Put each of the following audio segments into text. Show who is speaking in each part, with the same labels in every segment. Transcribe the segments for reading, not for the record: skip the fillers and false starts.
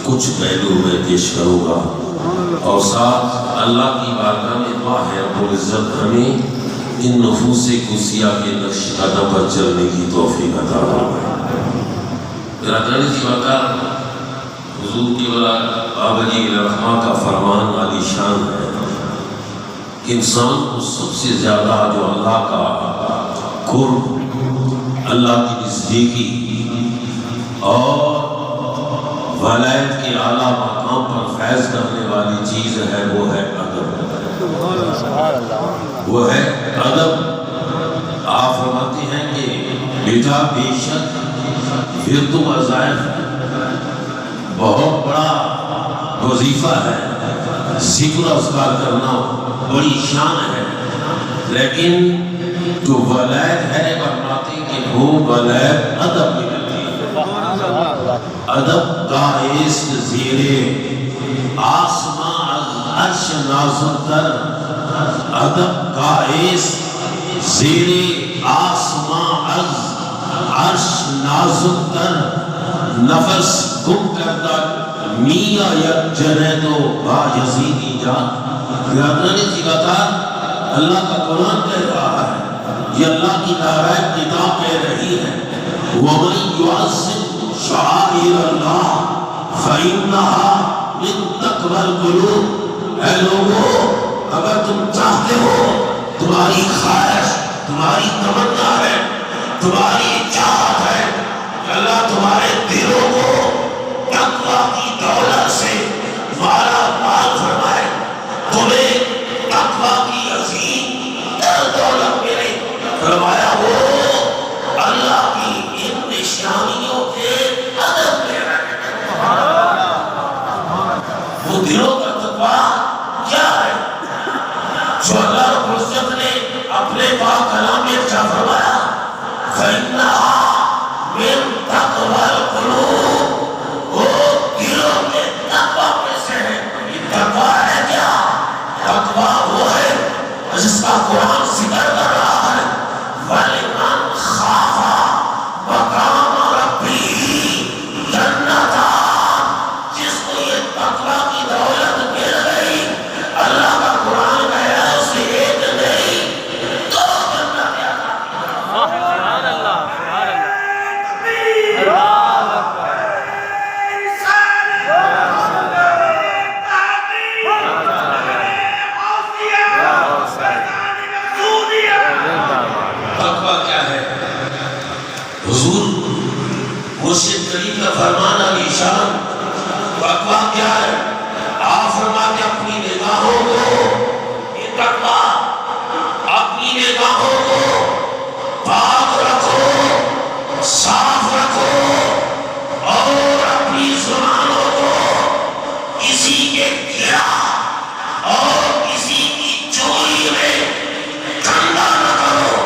Speaker 1: کچھ پہلو میں پیش کروں گا اور ساتھ اللہ کی بارگاہ میں دعا ہے رب العزت ہمیں ان نفوس قدسیہ کے نقش قدم پر چلنے کی توفیق عطا فرمائے۔ میرا جی بتا حضور کی بابا جی رحمہ کا فرمان عالی شان ہے کہ انسان کو سب سے زیادہ جو اللہ کا قرب، اللہ کی نزدیکی اور ولایت کے اعلیٰ مقام پر فیض کرنے والی چیز ہے وہ ہے ادب۔ وہ ہے ادب۔ آپ فرماتے ہیں کہ بیٹا بے شک پھر تو وظائف بہت بڑا وظیفہ ہے، ذکر اذکار کرنا بڑی شان ہے، لیکن جو ولایت ہے فرماتے کہ وہ ولایت ادب میں ملتی ہے۔ ادب کا عشق زیر آسمان از عرش نازل تر، ادب کا عشق زیر آسمان از عرش نازل تر، نفس گم کردہ میاں یک جنید و با یزیدی جان۔ گرادرانی لگاتار اللہ کا قرآن کہہ رہا ہے، یہ اللہ کی دعوت کتاب کہہ رہی ہے، وَمَن يُعَظِّمْ شَعَائِرَ اللَّهِ فَإِنَّهَا مِن تَقْوَى الْقُلُوبِ۔ اے لوگو، اگر تم چاہتے ہو، تمہاری خواہش، تمہاری تمنا ہے، تمہاری چاہت ہے کہ اللہ تمہارے دلوں کو تقویٰ کی دولت سے مالا مال فرمائے، تمہیں تقویٰ کی عظیم دولت ملے۔ فرمایا وہ اللہ کی ان نشانیوں کے ادب میں رہے۔ وہ دلوں کا تقویٰ کیا ہے جو اللہ رب العزت نے اپنے پاک کلام میں کیا فرمایا؟ فَإِنَّهَا مِن تَقْوَى الْقُلُوبِ۔ وہ دلوں کے تقویٰ میں سے ہے۔ یہ تقویٰ ہے کیا؟ تقویٰ وہ ہے جس کا قرآن ذکر کر رہا ہے، وَلِمَنْ خَافَ مَقَامَ رَبِّهِ جَنَّتَانِ۔ جس کو یہ تقویٰ کی دولت مل گئی، اللہ کا قرآن کہہ رہا ہے اسے ایک نہیں دو جنت عطا کی۔ سبحان اللہ، سبحان اللہ، اللہ اکبر۔ تقویٰ کیا ہے؟ حضور مرشد کریم کا فرمان علی شان۔ تقویٰ کیا ہے؟ آپ فرماتے اپنی نگاہوں کو، یہ تقویٰ، اپنی نگاہوں کو پاک رکھو، صاف رکھو، اور اپنی زبانوں کو کسی کے گرا اور کسی کی چوری میں گندا نہ کرو۔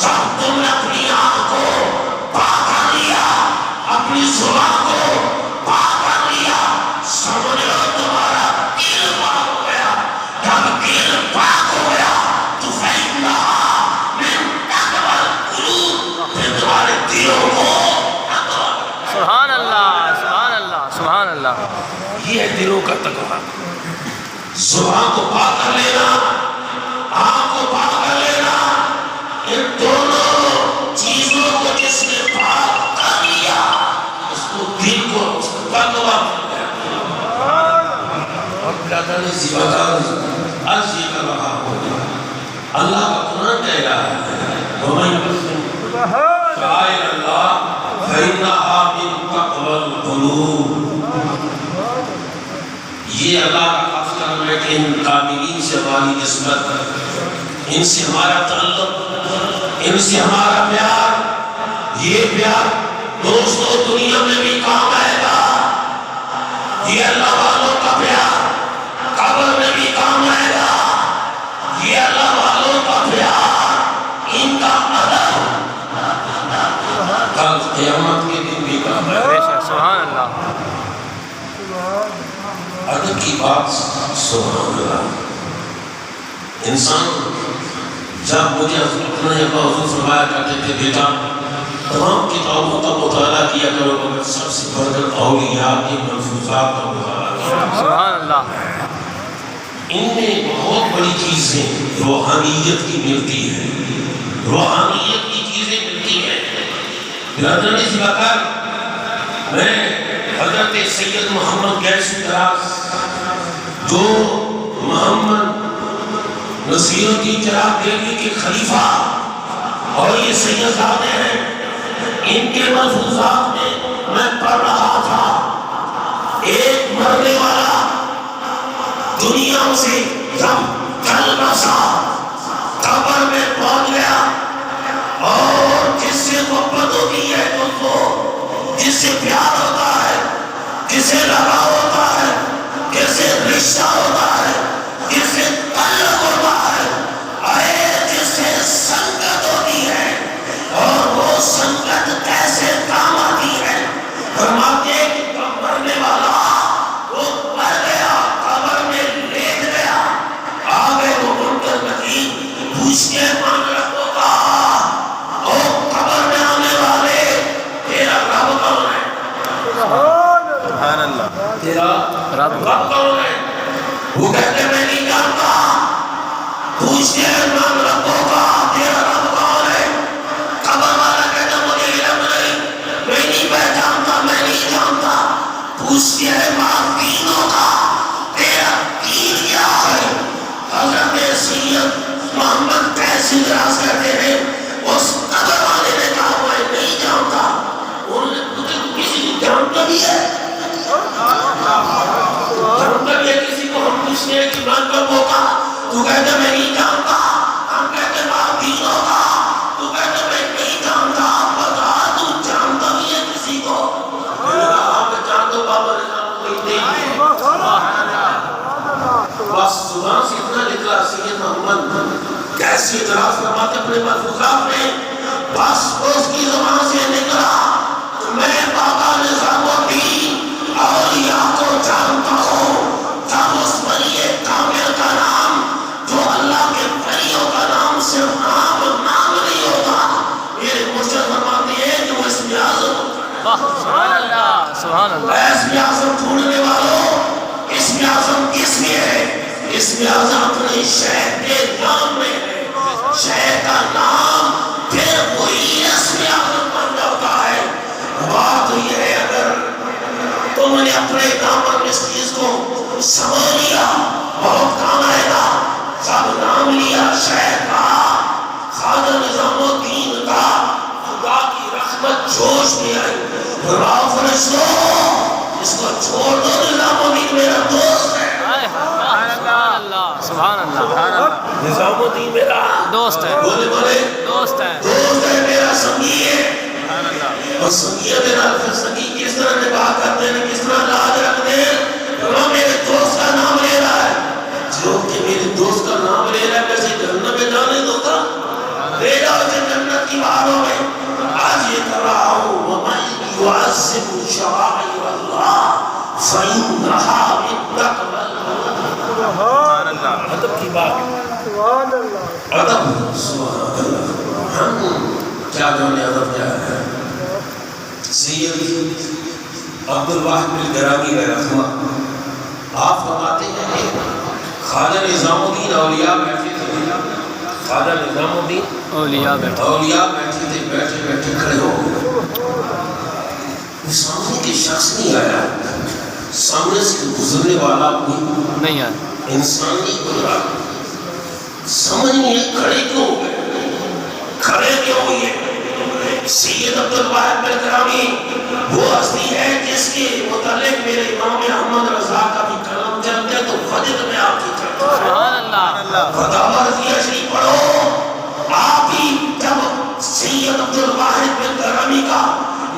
Speaker 1: جب تم نے اپنی آنکھ کو پاک کر لیا، اپنی زبان کو پاک کر لیا، سمجھ لو تمہارا دل پاک ہو گیا۔ جب دل پاک ہو گیا تو فَإِنَّهَا مِن تَقْوَى الْقُلُوبِ، پھر تمہارے دلوں کو تقویٰ۔
Speaker 2: سبحان اللہ، سبحان اللہ، سبحان اللہ۔
Speaker 1: یہ ہے دلوں کا تقویٰ۔ زبان کو پاک کر لینا، آنکھ کو پاک کر لینا، ان دونوں چیزوں کو جس نے پاک کر لیا اس کو دل کو تقویٰ مل گیا۔ اور برادر نے زیادہ عرض یہ کر رہا ہو، اللہ کا قرآن کہہ رہا ہے، وَمَن يُعَظِّمْ شَعَائِرَ اللَّهِ فَإِنَّهَا مِن تَقْوَى الْقُلُوبِ۔ یہ اللہ کا خاص کرم ہے کہ ان کاملین سے ہماری نسبت، ان سے ہمارا تعلق، ان سے ہمارا پیار، یہ پیار دوستوں دنیا میں بھی کام آئے گا۔ یہ اللہ والوں کا پیار قبر میں بھی کام آئے گا۔ یہ اللہ والوں کا پیار، ان کا ادب کل قیامت کے دن بھی کام آئے گا۔
Speaker 2: سبحان اللہ۔
Speaker 1: ادب کی بات سبحان اللہ۔ انسان جب مجھے حضرت نے حضور فرمایا کرتے تھے بیٹا تمام کتابوں کا مطالعہ کیا کرو مگر سب سے بڑھ کر اولیاء کے ملفوظات کا مطالعہ کیا۔
Speaker 2: سبحان اللہ۔
Speaker 1: ان میں بہت بڑی چیزیں روحانیت کی ملتی ہے، روحانیت کی چیزیں ملتی ہیں۔ برادران اس بکر میں حضرت سید محمد غیث دراز جو محمد نصیر الدین چراغ دہلوی کے خلیفہ اور یہ سید زادے ہیں، ان کے ملفوظات میں پڑھ رہا تھا، ایک مرنے والا دنیا سے جب چل بسا قبر میں پہنچ گیا، اور جس سے محبت ہوتی ہے جس سے پیار ہوتا ہے، جس سے لگاؤ ہوتا ہے، جس سے رشتہ ہوتا ہے، جس سے تعلق ہوتا ہے، جس سے سنگت ہوتی ہے، اور وہ سنگت کیسے کام آتی ہے؟ فرماتے ہیں کہ مرنے والا وہ مر گیا، قبر میں لیٹ گیا، آگے وہ منکر نکیر پوچھتے ہیں مان رکھو گا، او قبر میں آنے والے تیرا رب کون ہے؟
Speaker 2: سبحان اللہ،
Speaker 1: تیرا رب کون ہے؟ وہ کہتے ہیں میں نہیں جانتا، پوچھتے ہیں مان رکھو گا تیرا رب کون ہے؟ قبر والا کہتا مجھے علم نہیں، میں نہیں پہچانتا، میں نہیں جانتا، پوچھتے ہیں ماں دینوں کا تیرا دین کیا ہے؟ حضرت سید محمد غیث دراز کہتے ہیں اس قبر والے نے کہا میں نہیں جانتا، انہوں نے پوچھا کسی کو جانتا بھی ہے؟ جانتا بھی ہے کسی کو؟ ہم پوچھتے ہیں کہ مان کب ہوگا، تو کہتے میں نہیں جانتا، ہم کہتے ماں دینوں کا، تو کہتے میں نہیں جانتا، بتا تو جانتا بھی ہے کسی کو؟ آپ جانتا بابا نظام کوئی نہیں، بس زبان سے اتنا نکلا سید محمد غیث دراز فرماتے اپنے ملفوظات میں، بس اس کی زبان سے نکلا میں بابا نظام الدین اولیاء کو جانتا ہوں، جب اس ولی کامل کا نام جو اللہ کے ولیوں کا نام صرف نام نہیں ہوتا، میرے مرشد فرماتے ہیں جو اسم اعظم ہوتا ہے۔
Speaker 2: سبحان اللہ، سبحان اللہ،
Speaker 1: اسم اعظم ڈھونڈنے والوں، اسم اعظم کس میں ہے؟ اسم اعظم اپنے شیخ کے نام میں ہے، شیخ کا نام پھر وہی اسم اعظم بن جاتا ہے۔ بات یہ ہے اگر تم نے اپنے دامن اس چیز کو سمجھ لیا بہت کام آئے گا، سب نام لیا شیخ کا، خواجہ نظام الدین کا، خدا کی رحمت جوش میں آئی، برابر فرشتو اس کو چھوڑ دو، نظام الدین میرا دوست ہے،
Speaker 2: سبحان اللہ،
Speaker 1: نظام الدین میرا
Speaker 2: دوست ہے،
Speaker 1: بولے بولے
Speaker 2: دوست ہے،
Speaker 1: دوست ہے، میرا سنگی ہے، اور سنگی ہے میرا، پھر سنگی کس طرح نباہ کرتے ہیں، کس طرح لاج رکھتے ہیں، وہ میرے دوست کا نام لے رہا ہے، جو کہ میرے دوست کا نام لے رہا ہے ویسے جنت میں جانے دو گا، لے جاؤ اسے جنت کی باروں میں، آج یہ کر رہا ہوں وَمَنْ يُعَظِّمُ شَعَائِرَ اللَّهِ فَإِنَّهَا مِن تَقْوَى الْقُلُوبِ۔ ادب کی بات، ادب، سبحان اللہ، ہم کیا جانے ادب کیا ہے؟ سید عبدالواحد بن گرامی رحمہ آپ فرماتے ہیں کہ خواجہ نظام الدین اولیاء بیٹھے تھے، خواجہ نظام الدین
Speaker 2: اولیاء بیٹھے
Speaker 1: بیٹھے تھے، بیٹھے بیٹھے کھڑے ہو گئے، سامنے کے شخص نہیں آیا، سامنے سے گزرنے والا کوئی
Speaker 2: نہیں ہے،
Speaker 1: انسان نہیں گزرا، سمجھ نہیں ہے کھڑے کیوں ہوئے، کھڑے کیوں ہوئے؟ سید عبدالواحد بن گرامی وہ ہستی ہے جس کے متعلق میرے امام احمد رضا کا بھی کلام چلتے تو فجر میں آپ کی چلتے،
Speaker 2: سبحان اللہ،
Speaker 1: فتاوی رضیہ شریف پڑھو، آپ ہی جب سید عبدالواحد بن گرامی کا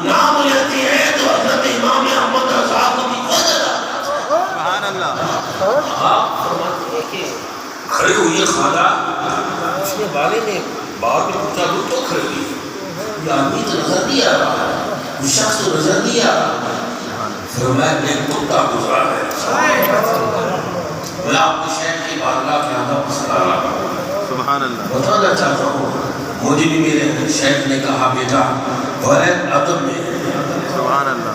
Speaker 1: نام لیتے ہیں تو حضرت امام احمد رضا کو بھی فجر آتا ہے،
Speaker 2: سبحان اللہ،
Speaker 1: آپ فرماتے ہیں کہ کھڑے ہوئے خواجہ، پوچھنے والے نے بعد میں پوچھا وہ تو کھڑے ہوئی، یہ آدمی تو نظر نہیں آ رہا، یہ شخص تو نظر نہیں آ رہا، فرمایا ایک کتا گزرا ہے، میں آپ کو شیخ کی بارگاہ میں آدھا پسند آ رہا ہوں،
Speaker 2: سبحان اللہ،
Speaker 1: بتانا چاہتا ہوں مجھے بھی میرے شیخ نے کہا بیٹا غیر ادب میں ہے،
Speaker 2: سبحان اللہ،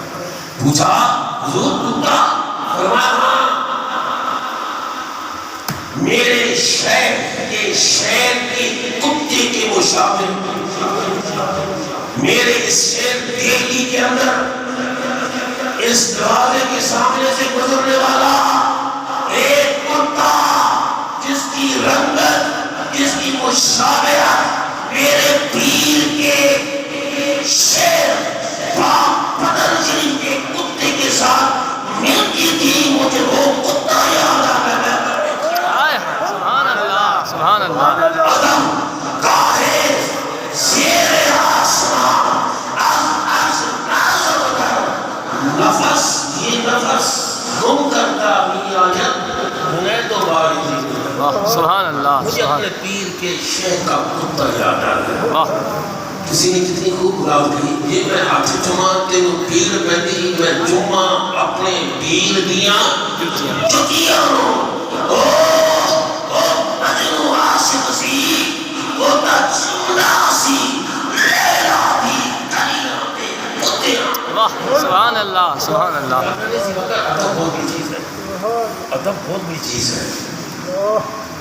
Speaker 1: پوچھا حضور کتا؟ فرمایا ہاں، میرے شہر کے شہر کے کتے کے مشابہ میرے اس شہر دہلی کے اندر اس دروازے کے سامنے سے گزرنے والا ایک کتا جس کی رنگت جس کی مشابہت میرے پیر کے شہر پاک بدن شریف کے کتے کے ساتھ ملتی تھی مجھے وہ کتا یاد آ گیا
Speaker 2: سبحان اللہ سبحان اللہ
Speaker 1: عدم کاہے زیر آسمان از نازل کر نفس یہ نفس گم کرتا بھی آیت انہیں تو باری تھی
Speaker 2: سبحان اللہ
Speaker 1: مجھے اپنے پیر کے شیخ کا کتا یاد آ گیا
Speaker 2: واہ
Speaker 1: کسی نے کتنی خوب بلاؤ کی یہ میں ہاتھ چما تینو پیر پہنی میں چما اپنے پیر دیا جتیاں او مجنو عاشق سی او تا چمڑا سی لیلا دی کلیاں دے کتیاں
Speaker 2: واہ سبحان اللہ سبحان اللہ
Speaker 1: ادب بہت بڑی چیز ہے ادب بہت بڑی چیز ہے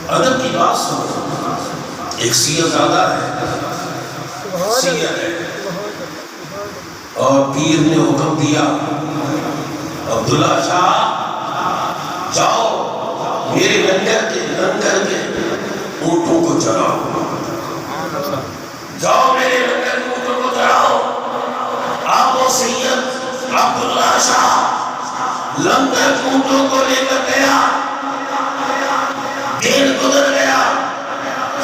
Speaker 1: ادب کی بات سنو ایک سیئر زیادہ ہے سیئر ہے اور پیر نے حکم دیا عبداللہ شاہ جاؤ میرے لنگر کے اونٹوں کو چراؤ جاؤ میرے لنگر کے اونٹوں کو چراؤ آپ و سید عبداللہ شاہ لنگر کے اونٹوں کو لے کر گیا دن گزر گیا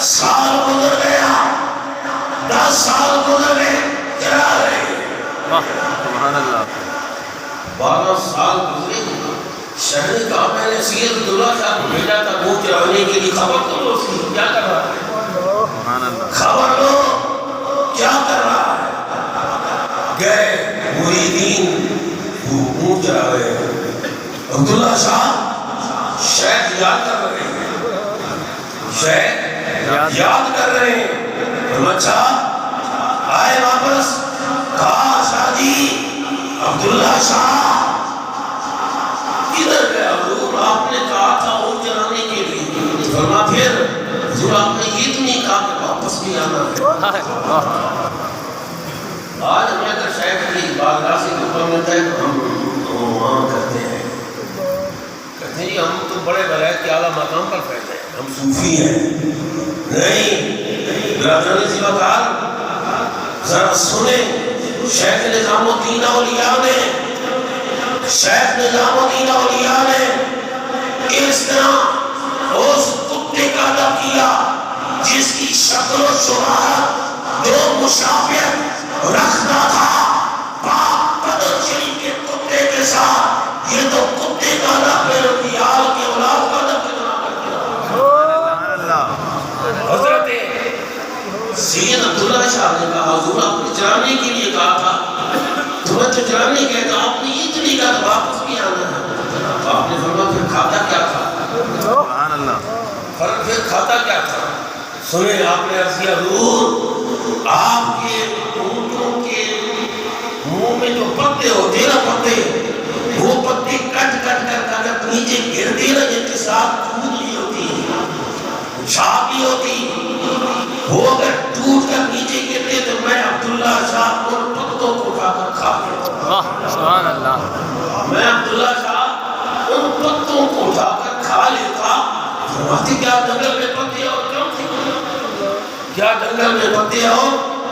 Speaker 1: سال گزر گیا 10 سال گزر گئے چلا رہے
Speaker 2: سبحان اللہ
Speaker 1: 12 سال گزرے شہر نے کہا میں نے سید عبداللہ شاہ کو بھیجا تھا وہ چرانے کے لیے خبر تو لو اس کی کیا کر رہا ہے
Speaker 2: سبحان اللہ
Speaker 1: خبر لو کیا کر رہا ہے گئے مریدین وہ اونٹ چرا رہے ہیں عبداللہ شاہ شاید یاد کر رہے ہیں شاید یاد کر رہے ہیں اچھا آئے واپس کہا شاہ جی عبداللہ شاہ کدھر گیا حضور آپ نے کہا تھا اونٹ چرانے کے لیے فرما پھر حضور آپ نے یہ تو نہیں کہا کہ واپس بھی آنا ہے آج ہمیں اگر شاید کی بارگاہ سے اوپر ملتا ہے تو ہم وہاں کرتے ہیں ہم تو بڑے ولایت کے اعلیٰ مقام پر پھیلتے ہیں ہم صوفی ہیں نہیں برادران زیبکار ذرا سنیں شیخ نظام الدین اولیاء نے اس طرح اس کتے کا ادب کیا جس کی شکل و شمار جو مشابہت رکھتا تھا پاک بدن شریف کے کتے کے ساتھ یہ تو کتے کا ادب ہے رفیال کے اولاد کا ادب کتنا کرتا حضرت سید عبداللہ شاہ نے کہا حضور آپ نے چرانے کے لیے کہا تھا تمہیں تو چرانے گئے تو آپ نے یہ تو نہیں کہا تو واپس بھی آنا ہے تو آپ نے فرمایا پھر کھاتا کیا تھا
Speaker 2: سبحان اللہ
Speaker 1: پھر کھاتا کیا تھا سنیں آپ نے عرض کیا حضور آپ کے اونٹوں کے منہ میں جو پتے ہوتے نا پتے وہ پتے کٹ کر اگر نیچے گرتے نا جن کے ساتھ دودھ لی ہوتی چھاپ لی ہوتی وہ اگر ٹوٹ کر نیچے گرتے تو میں عبداللہ شاہ ان پتوں کو اٹھا کر کھا لیتا
Speaker 2: واہ سبحان اللہ
Speaker 1: میں عبداللہ شاہ ان پتوں کو اٹھا کر کھا لیتا فرماتے کیا جنگل میں پتے اور کم تھے کیا جنگل میں پتے ہو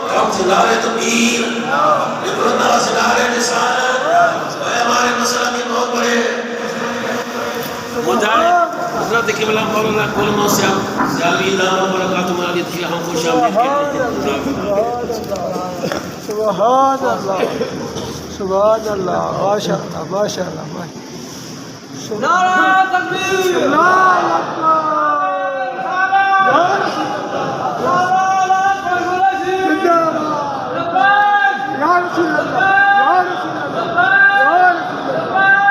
Speaker 1: کم تھے نعرے تکبیر نکلنا سے نعرے رسالت اے ہمارے مسئلہ کے بہت بڑے مجاہد حضرت قبلہ مولانا کل موسیٰ سیالی دامہ برکاتہ مالی تھی ہم کو شامل کرتے
Speaker 3: سبحان اللہ سبحان اللہ ماشاءاللہ ماشاءاللہ نعرہ تکبیر اللہ اکبر یا رسول اللہ یا رسول اللہ یا رسول اللہ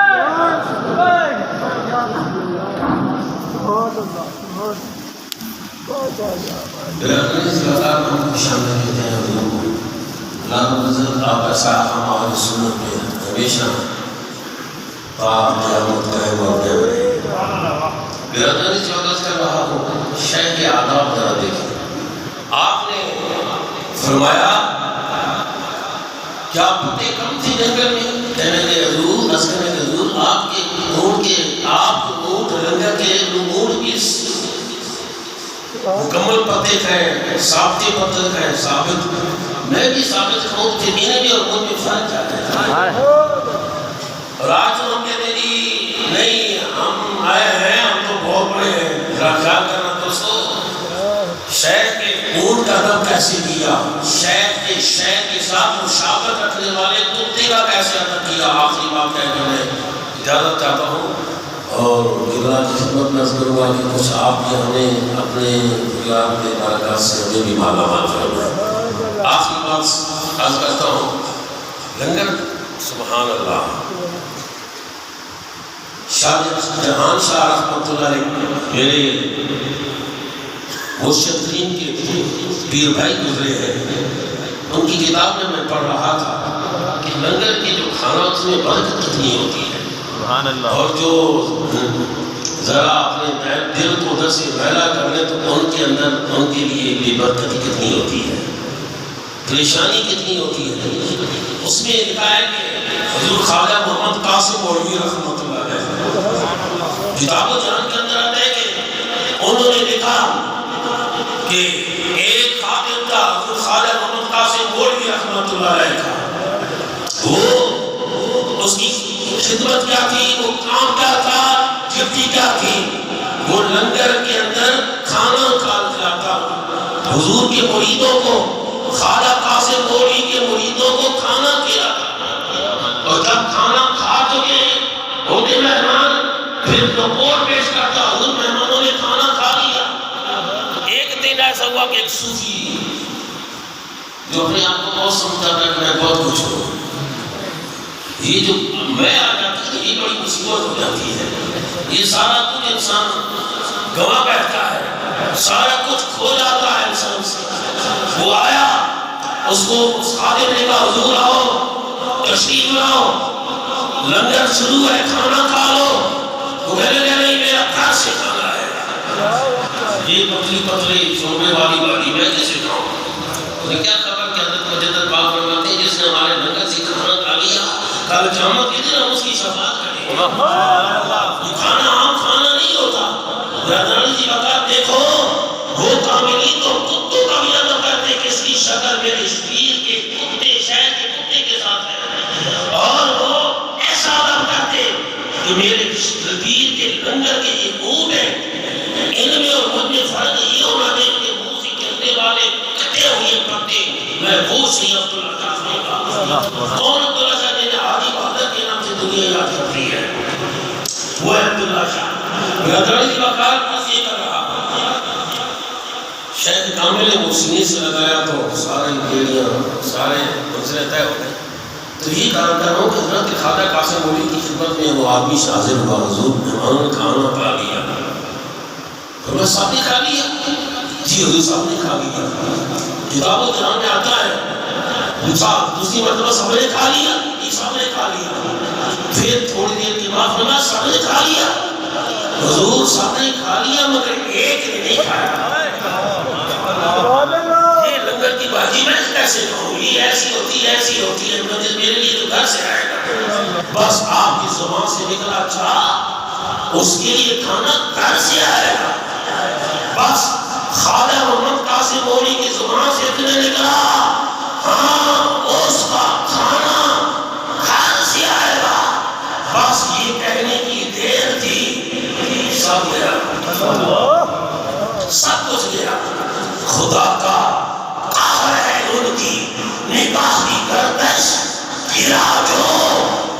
Speaker 3: یا رسول اللہ
Speaker 1: برادری زیادہ ہم کو شامل کرتے ہیں حضور لانو نظر آپ ایسا ہمارے سنت میں ہمیشہ قیامت قائم اور قائم رہے برادری زیادہ رہا ہوں، شیخ کے آداب ذرا دیکھیں۔ آپ نے فرمایا کیا پتے کم تھی جنگل میں؟ کہنے لگے حضور، حضور آپ کے اونٹ لنگر کے اونٹ اس مکمل پتے کھائیں، ثابت پتے کھائیں، ثابت میں بھی ثابت کھاؤں تھے، میں نے بھی اور مجھ میں فرق کیا ہے؟ اور آج ہم کہتے ہیں جی نہیں ہم آئے ہیں، ہم تو بہت بڑے ہیں۔ ذرا خیال کرنا دوستو، شیخ کے اونٹ کا ادب کیسے کیا، شیخ کے ساتھ مشابہت رکھنے والے کتے کا کیسے ادب کیا۔ آخری بات کہہ کر میں اجازت چاہتا ہوں اور قبلہ کی خدمت میں عرض کروں گا کہ کچھ آپ بھی ہمیں اپنے دیار کے برکات سے ہمیں بھی مالا مال فرمائیں۔ آخری بات عرض کرتا ہوں، لنگر سبحان اللہ، شاہ جہان شاہ رحمۃ اللہ علیہ میرے مرشد ترین کے پیر بھائی گزرے ہیں، ان کی کتاب میں پڑھ رہا تھا کہ لنگر کے جو کھانا اس میں برکت کتنی ہوتی ہے،
Speaker 2: سبحان اللہ،
Speaker 1: اور جو ذرا اپنے دل کو ادھر سے میلا کر لیں تو ان کے اندر ان کے لیے بے برکتی کتنی ہوتی ہے، پریشانی کتنی ہوتی ہے۔ اس میں لکھا ہے کہ حضور خواجہ محمد قاسم مولوی رحمۃ اللہ علیہ کتاب و جان کے اندر آتا ہے کہ انہوں نے لکھا کہ ایک خادم تھا حضور خواجہ محمد قاسم مولوی رحمۃ اللہ علیہ کا، وہ اس کی خدمت کیا تھی، وہ کام کیا تھا، ڈیوٹی کیا تھی، وہ لنگر کے اندر کھانا کھلاتا، حضور کے مریدوں کو، خواجہ قاسم مولوی کے مریدوں کو کھانا کھلاتا، اور جب کھانا کھا چکے ہوتے مہمان پھر رپورٹ پیش کرتا، حضور مہمانوں نے کھانا کھا لیا۔ ایک دن ایسا ہوا کہ ایک صوفی جو اپنے آپ کو بہت سمجھتا تھا کہ میں بہت کچھ ہوں، یہ جو میں آ جاتی ہے یہ بڑی مصیبت ہو جاتی ہے، یہ سارا کچھ انسان گوا بیٹھتا ہے، سارا کچھ کھو جاتا ہے انسان سے۔ وہ آیا، اس کو اس خادم نے کہا حضور آؤ، تشریف لاؤ، لنگر شروع ہے، کھانا کھا لو۔ وہ کہنے لگا نہیں میرا گھر سے کھانا ہے، یہ پتلی پتلی شوربے والی بالی میں کیسے کھاؤں؟ انہیں کیا خبر کہ حضرت مجدد پاک فرماتے ہیں جس نے ہمارے لنگر سے کھانا کھا لیا کل قیامت کے دن ہم اس کی شفاعت کریں گے۔ کھانا عام کھانا نہیں ہوتا۔ رضوان جی وقت دیکھو، وہ کاملی تو کتوں کا بھی ادب کرتے ہیں کہ اس کی شکل میرے شبیر کے کتے، شہر کے کتے کے ساتھ ہے، اور وہ ایسا ادب کرتے کہ میرے شبیر کے لنگر کے یہ اونٹ ہیں، ان میں اور مجھ میں فرق یہ ہونا دے کہ منہ سے چلنے والے کٹے ہوئے پتے میں وہ سی عبداللہ جعفری کا۔ کون عبداللہ شاہ جنہیں حاجی بہادر کے نام سے دنیا یاد کرتی ہے؟ وہ ہے عبداللہ شاہ۔ رضوان جی وقت بس یہ کر رہا، شیخ کامل محسنی سے لگایا تو سارے گیڑیاں سارے منزلیں طے ہو گئے۔ تو یہ کام کر رہا ہوں کہ حضرت خواجہ قاسم مولوی کی خدمت میں وہ آدمی حاضر ہوا، حضور مہمانوں نے کھانا کھا لیا۔ تو میں صاحب نے کھا لیا؟ جی حضور صاحب نے کھا لیا۔ کتاب و جہاں میں آتا ہے، پوچھا دوسری مرتبہ سب نے کھا لیا؟ جی سب نے کھا لیا۔ پھر تھوڑی دیر کے بعد فرمایا سب نے کھا لیا؟ حضور سب نے کھا لیا مگر ایک نے نہیں کھایا۔ یہ لنگر کی بھاجی میں کیسے کھاؤں؟ یہ ایسی ہوتی ہے، میرے لیے تو گھر سے آئے گا۔ بس آپ کی زبان سے نکلا اچھا، اس کے لیے کھانا گھر سے آئے گا۔ بس خواجہ محمد قاسم مولوی کی زبان سے اتنے نکلا ہاں اس کا کھانا گھر سے آئے گا۔ بس یہ کہنے کی دیر تھی، سب گیا، سب کچھ گیا۔ خدا کا قہر ہے ان کی نگاہ کی گردش، گرا جو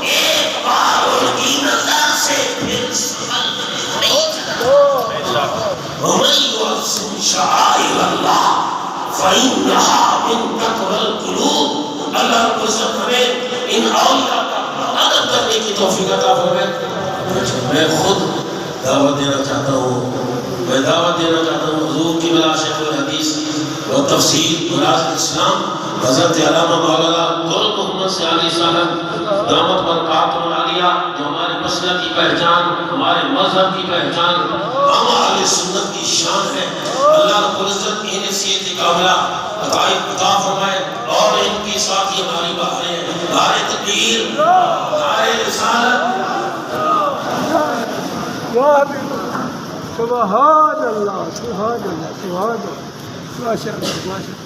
Speaker 1: ایک بار ان کی نظر سے پھر سنبھل نہیں سکتا۔ وَمَن يُعَظِّمْ شَعَائِرَ اللَّهِ فَإِنَّهَا مِن تَقْوَى الْقُلُوبِ۔ اللہ رب العزت ہمیں ان اولیاء کا ادب کرنے کی توفیق عطا فرمائے۔ میں خود دعوت دینا چاہتا ہوں، حضور کی بلا شیخ الحدیث اور تفسیر براز اسلام حضرت علامہ مولانا گل محمد سیالی صاحب دامت برکاتہ العالیہ، جو ہمارے مسلک کی پہچان، ہمارے مذہب کی پہچان، ہم اہل سنت کی شان ہے۔ اللہ رب العزت کی نصیحت کاملہ عطا فرمائے، اور ان کے ساتھ یہ ہماری بہاریں، بہار تکبیر، بہار رسالت۔
Speaker 3: سبحان اللہ، سبحان اللہ، سبحان اللہ، ماشاء اللہ، ماشاء اللہ۔